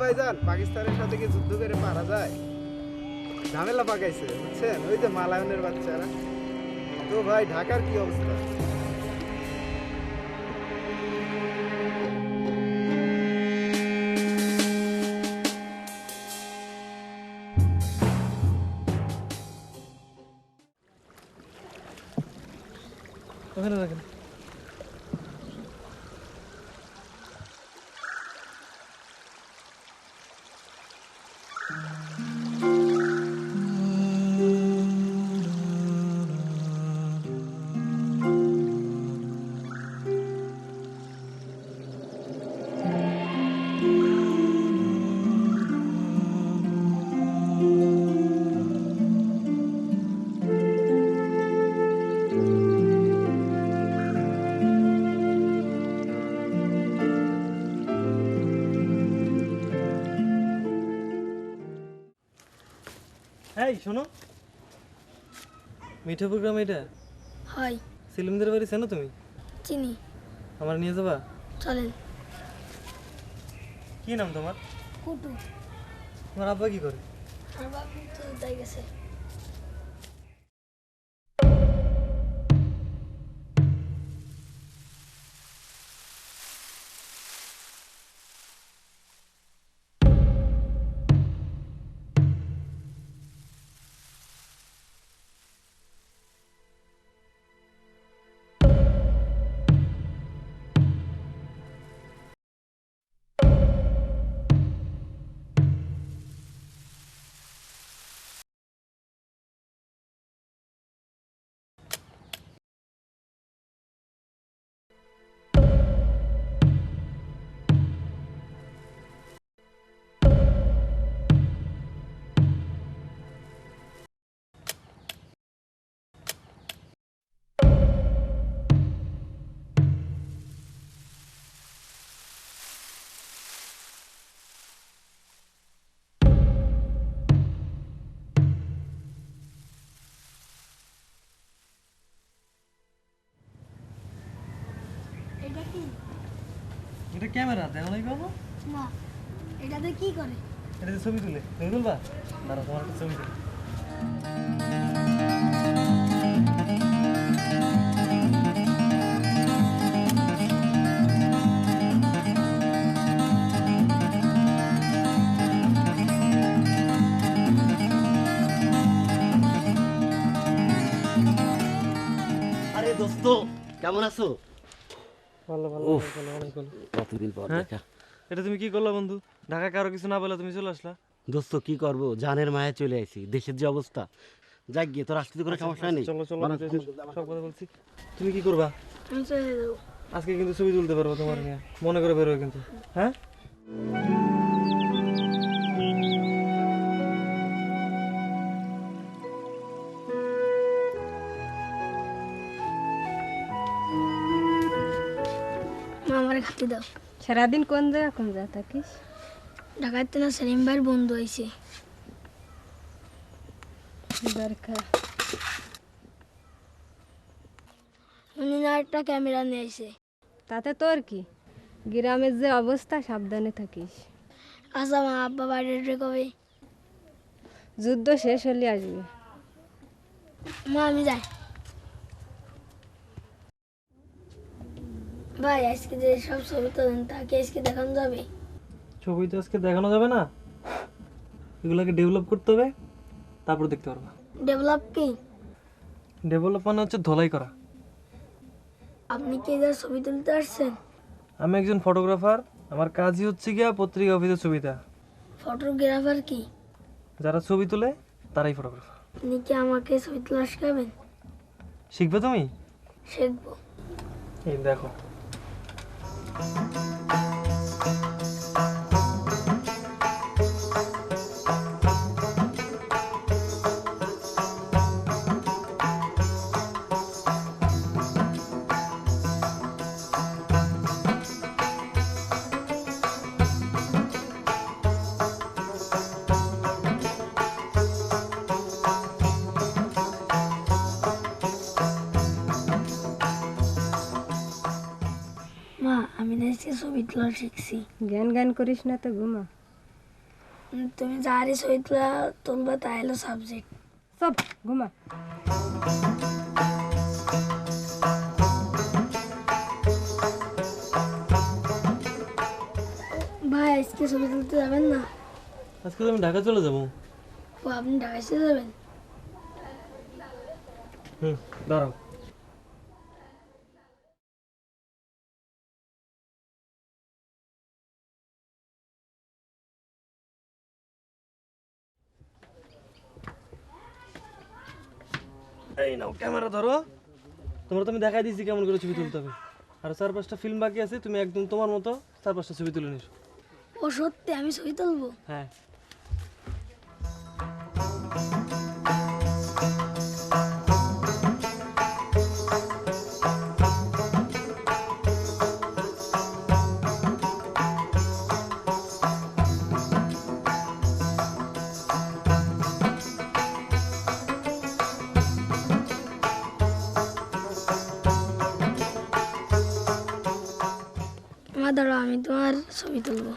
ভাইজান, পাকিস্তানের সাথে কি যুদ্ধ করে পারা যায়? ঝামেলা পাকাইছে বুঝছেন, ওই যে মালায়নের বাচ্চারা। তো ভাই ঢাকার কি অবস্থা? ওখানে রাখেন। এই শোনো, মিঠাপুর গ্রাম এটা হাই সেলিমদের বাড়ি চেনো তুমি? চিনি। আমার নিয়ে যাবা? চলেন। কি নাম তোমার? কুটু। তোমার আব্বা কি করে? আমার বাবু তো যাই গেছে। এটা কি? এটা ক্যামেরা দেখো নাই বাবা? না, এটাতে কি করে? এটাতে ছবি তুলে তুমি তুলবা? দাঁড়া তোমার একটা ছবি তুলে। আরে দোস্ত কেমন আছো? ভালো ভালো উফ। ভালো অনেক ভালো। কতদিন পর হ্যাঁ? দেখা। এটা তুমি কি করলা বন্ধু? ঢাকা কারো কিছু না বলে তুমি চলে আসলা? দোস্ত কি করব, জানের মায়া চলে আইছি, দেশের যে অবস্থা। যাক গিয়ে তোর আসতে তো কোনো সমস্যা নেই। চলো চলো সব কথা বলছি। তুমি কি করবা? আমি চলে যাবো। আজকে কিন্তু ছবি তুলতে পারবো তোমার নিয়ে, মনে করে বেরোবে কিন্তু। হ্যাঁ মা আমার খাতে দাও। সারাদিন কোন জায়গা থাকিস? ঢাকাতে না সেলিম ভাইয়ের বন্ধু আইছে। দরকার উনি না একটা ক্যামেরা নিয়ে আইছে। তাতে তোর কি? গ্রামের যে অবস্থা, সাবধানে থাকিস। আচ্ছা মা, আব্বা বাড়িতে কবে? যুদ্ধ শেষ হলে আসবে। মা আমি যাই। ভাই আজকে যে সব ছবি তোলেন তাকে আজকে দেখানো যাবে? ছবি তো আজকে দেখানো যাবে না, এগুলোকে ডেভেলপ করতে হবে, তারপর দেখতে পারবা। ডেভেলপ কি? ডেভেলপ মানে হচ্ছে ধোলাই করা। আপনি কি এদের ছবি তুলতে আসছেন? আমি একজন ফটোগ্রাফার, আমার কাজই হচ্ছে গিয়া পত্রিকা অফিসে ছবি দেওয়া। ফটোগ্রাফার কি? যারা ছবি তোলে তারাই ফটোগ্রাফার। আপনি কি আমাকে ছবি তোলা শেখাবেন? শিখবে তুমি? শিখবো। এই দেখো, মা আমি না আজকে ছবি তোলা শিখছি। জ্ঞান জ্ঞান করিস না তো, ঘুমা। তুমি যারই ছবি তুলবা তাই হলো সাবজেক্ট। সব ঘুমা। ভাই আজকে ছবি তুলতে যাবেন না? আজকে তো আমি ঢাকা চলে যাবো। ও আপনি ঢাকায় চলে যাবেন? দাঁড়াও। এই নাও ক্যামেরা ধরো। তোমরা তো আমি দেখাই দিয়েছি কেমন করে ছবি তুলতে হবে। আর 4-5টা ফিল্ম বাকি আছে, তুমি একদম তোমার মতো 4-5টা ছবি তুলে নিস। ও সত্যি আমি ছবি তুলবো? হ্যাঁ। আমার দাঁড়াও, আমি তোমার ছবি তুলবো।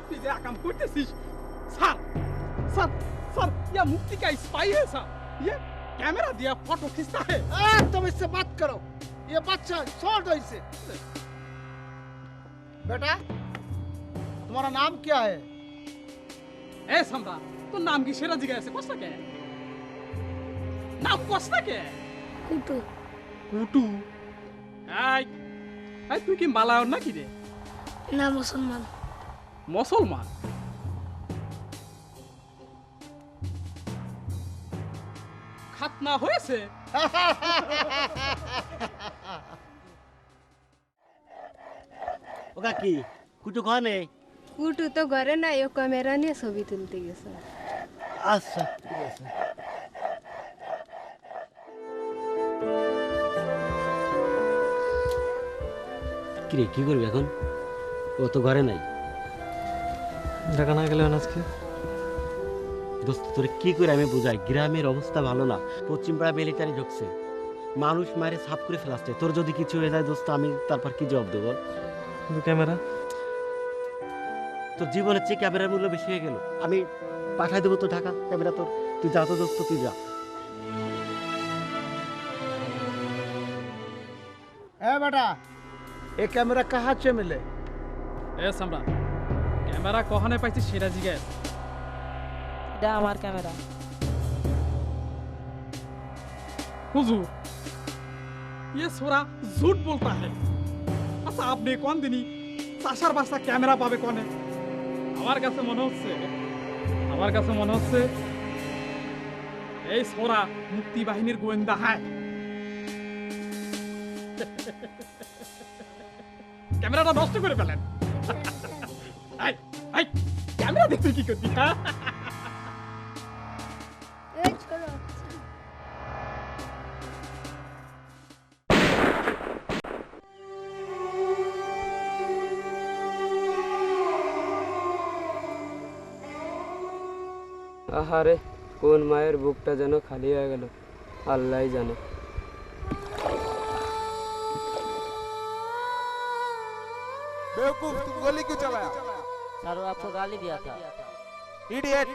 তুই যে কাম করতেছিস স্যার স্যার স্যার ইয়া মুক্তি का स्पाई है सर ये कैमरा दिया फोटो खींचता है तुम इससे बात करो, ये बच्चा शॉर्ट है इसे। बेटा तुम्हारा नाम क्या है? ए समरा तो नाम की शेरा जगह ऐसे कोसना क्या है नाम कोसना क्या है কুটু। कुटू आई आई तू की मालायर ना की रे না মুসলমান। মুসলমান খাতনা হয়েছে ও কাকি কুটু খানে। কুটু তো ঘরে নাই, ও ক্যামেরা নিয়ে ছবি তুলতে গেছে। আচ্ছা ঠিক আছে। কিরে কি করবি এখন? ও তো ঘরে নাই। ঢাকা না গেলে আজকে দোস্ত তোরে কি করে আমি বুঝাই, গ্রামের অবস্থা ভালো না। পশ্চিম পাড়া মিলিটারি ঢুকছে, মানুষ মারে সাফ করে ফেলাচ্ছে। তোর যদি কিছু হয়ে যায় দোস্ত, আমি তারপর কি জবাব দেবো? কিন্তু ক্যামেরা তোর জীবনের চেয়ে ক্যামেরার মূল্য বেশি হয়ে গেল। আমি পাঠাই দেবো তো ঢাকা ক্যামেরা তোর। তুই যা তো দোস্ত, তুই যা। ए बेटा ये कैमरा कहाँ से मिले? এ সামরা ক্যামেরা কখনে পাইছিস সেটা জিজ্ঞেস এটা আমার ক্যামেরা। हुजूर ये छोरा झूठ बोलता है। আচ্ছা আপনি কোন দিনই চাষার বাসা ক্যামেরা পাবে কোনে? আমার কাছে মনে হচ্ছে এই ছোরা মুক্তি বাহিনীর গোয়েন্দা হয়। ক্যামেরাটা নষ্ট করে ফেলেন। এই, এই, ক্যামেরা দেখতে কি করবি? হ্যাঁ? এই চলো আহারে কোন মায়ের বুকটা যেন খালি হয়ে গেল, আল্লাহই জানে। बेवकूफ तुम गोली क्यों चलाया? सर वो आपको गाली दिया था। इडियट